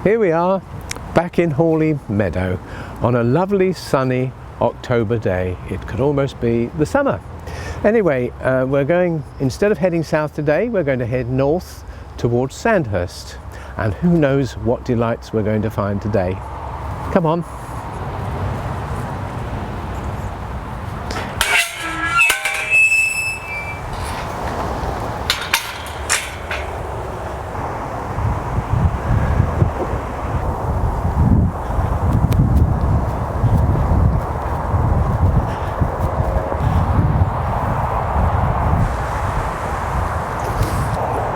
Here we are, back in Hawley Meadow on a lovely sunny October day. It could almost be the summer. Anyway, we're going, instead of heading south today, we're going to head north towards Sandhurst. And who knows what delights we're going to find today. Come on.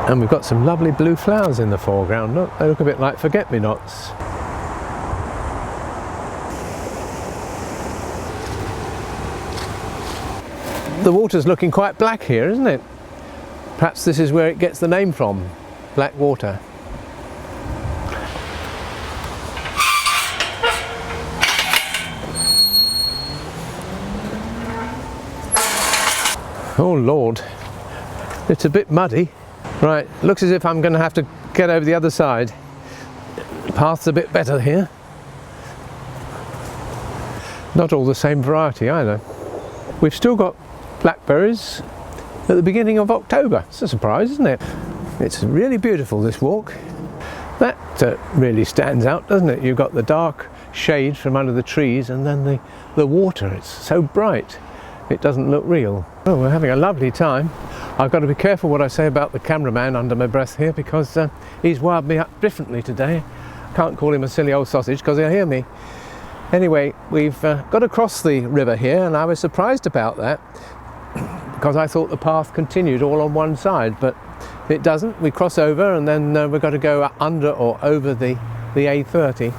And we've got some lovely blue flowers in the foreground. Look, they look a bit like forget-me-nots. The water's looking quite black here, isn't it? Perhaps this is where it gets the name from, Blackwater. Oh Lord, it's a bit muddy. Right, looks as if I'm going to have to get over the other side. The path's a bit better here. Not all the same variety either. We've still got blackberries at the beginning of October. It's a surprise, isn't it? It's really beautiful, this walk. That really stands out, doesn't it? You've got the dark shade from under the trees and then the water. It's so bright. It doesn't look real. Oh, we're having a lovely time. I've got to be careful what I say about the cameraman under my breath here because he's wired me up differently today. Can't call him a silly old sausage because he'll hear me. Anyway, we've got across the river here and I was surprised about that because I thought the path continued all on one side, but it doesn't. We cross over and then we've got to go under or over the A30.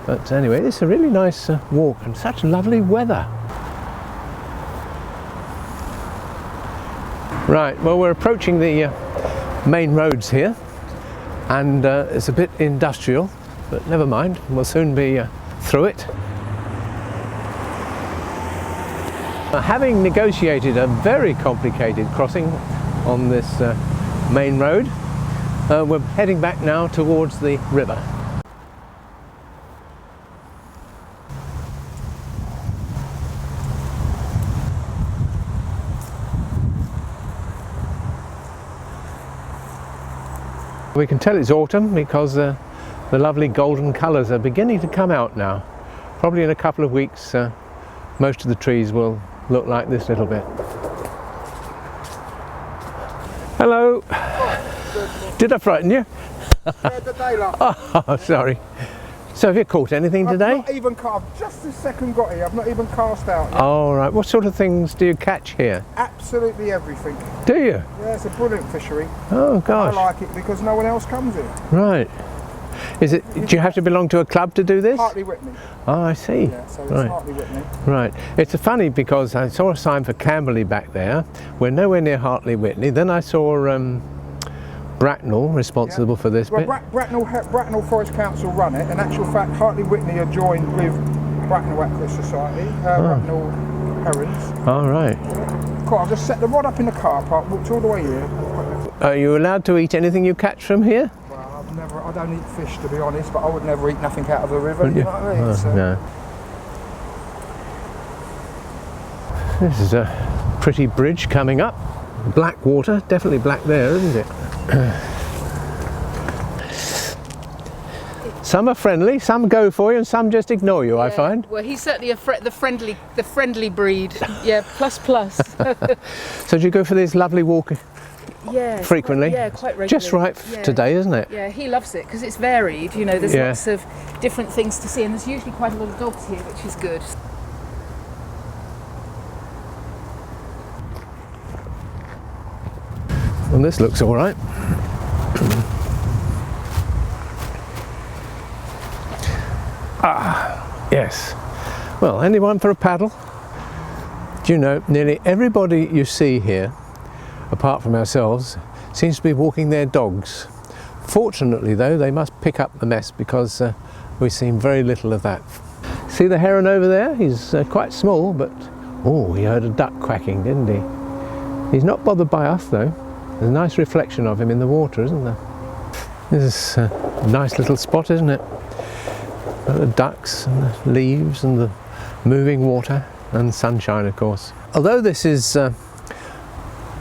But anyway, it's a really nice walk and such lovely weather. Right, well, we're approaching the main roads here and it's a bit industrial, but never mind, we'll soon be through it. Having negotiated a very complicated crossing on this main road, we're heading back now towards the river. We can tell it's autumn because the lovely golden colours are beginning to come out now. Probably in a couple of weeks most of the trees will look like this little bit. Hello! Did I frighten you? Yeah, the daylight. Oh, sorry. So have you caught anything today? I've not even cast, just the second got here, I've not even cast out yet. Oh right, what sort of things do you catch here? Absolutely everything. Do you? Yeah, it's a brilliant fishery. Oh gosh. I like it because no one else comes here. Right. Is it? Do you have to belong to a club to do this? Hartley Whitney. Oh, I see. Yeah, so it's right. Hartley Whitney. Right. It's funny because I saw a sign for Camberley back there. We're nowhere near Hartley Whitney. Then I saw Bracknell responsible for this bit. Bracknell Forest Council run it. In actual fact, Hartley Whitney are joined with Bracknell Aqua Society, Bracknell Herons. All right. Cool, I'll just set the rod up in the car park, walked all the way here. Are you allowed to eat anything you catch from here? Well, I don't eat fish to be honest, but I would never eat nothing out of the river, you know what I mean? So. No. This is a pretty bridge coming up. Blackwater, definitely black there, isn't it? Some are friendly, some go for you, and some just ignore you. Yeah, I find. Well, he's certainly the friendly breed. Yeah, plus. So do you go for this lovely walk? Yeah, frequently. Quite regularly. Just right today, isn't it? Yeah, he loves it because it's varied. You know, there's lots of different things to see, and there's usually quite a lot of dogs here, which is good. Well, this looks all right. Yes. Well, anyone for a paddle? Do you know, nearly everybody you see here, apart from ourselves, seems to be walking their dogs. Fortunately though, they must pick up the mess because we've seen very little of that. See the heron over there? He's quite small, but oh, he heard a duck quacking, didn't he? He's not bothered by us though. There's a nice reflection of him in the water, isn't there? This is a nice little spot, isn't it? The ducks and the leaves and the moving water and sunshine, of course. Although this is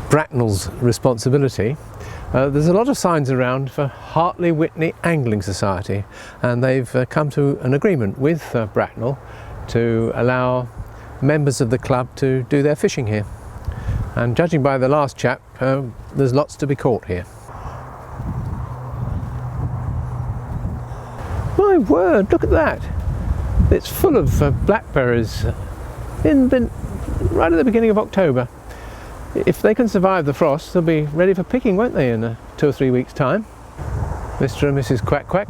Bracknell's responsibility, there's a lot of signs around for Hartley Whitney Angling Society, and they've come to an agreement with Bracknell to allow members of the club to do their fishing here. And judging by the last chap, there's lots to be caught here. My word, look at that! It's full of blackberries right at the beginning of October. If they can survive the frost, they'll be ready for picking, won't they, in 2 or 3 weeks' time? Mr. and Mrs. Quack Quack.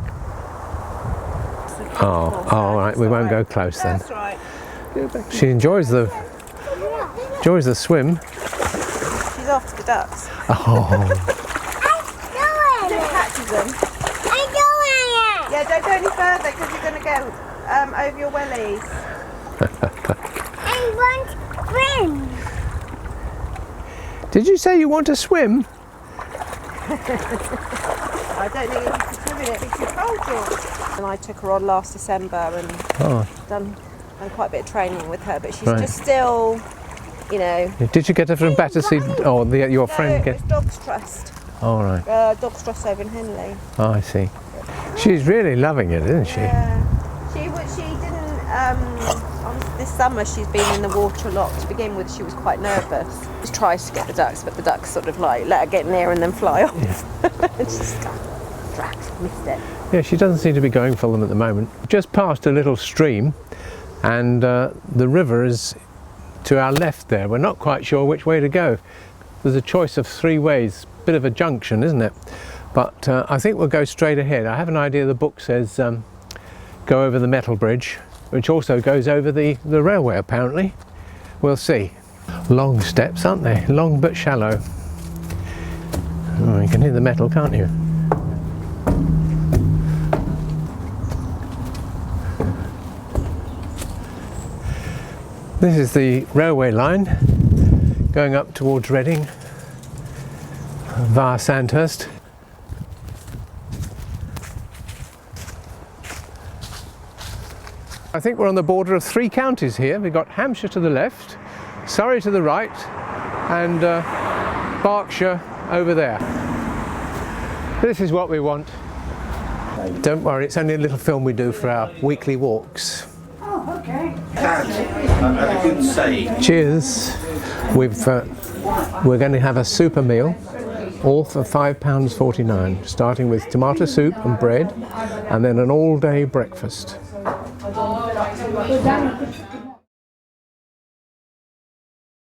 Oh, all right, we won't go close then. That's right. She enjoys the swim. She's off to the ducks. Oh, Don't catch them. Yeah, don't go any further because you're going to go over your wellies. did you say you want to swim? I don't think you can swim in it because you told you. And I took her on last December and done quite a bit of training with her, but she's just still, you know. Did you get her from Battersea? Oh, your friend? No, it was Dogs Trust. All right. Dogs Trust over in Henley. Oh, I see. She's really loving it, isn't she? Yeah. She didn't. This summer she's been in the water a lot. To begin with, she was quite nervous. She tries to get the ducks, but the ducks sort of like let her get near and then fly off. Yeah. And she's missed it. Yeah, she doesn't seem to be going for them at the moment. Just past a little stream, and the river is to our left there. We're not quite sure which way to go. There's a choice of 3 ways. Bit of a junction, isn't it? But I think we'll go straight ahead. I have an idea the book says go over the metal bridge, which also goes over the railway apparently. We'll see. Long steps, aren't they? Long but shallow. Oh, you can hear the metal, can't you? This is the railway line going up towards Reading via Sandhurst. I think we're on the border of 3 counties here. We've got Hampshire to the left, Surrey to the right, and Berkshire over there. This is what we want. Don't worry, it's only a little film we do for our weekly walks. Oh, okay. Had a good save. Cheers. We're going to have a super meal, all for £5.49, starting with tomato soup and bread, and then an all-day breakfast.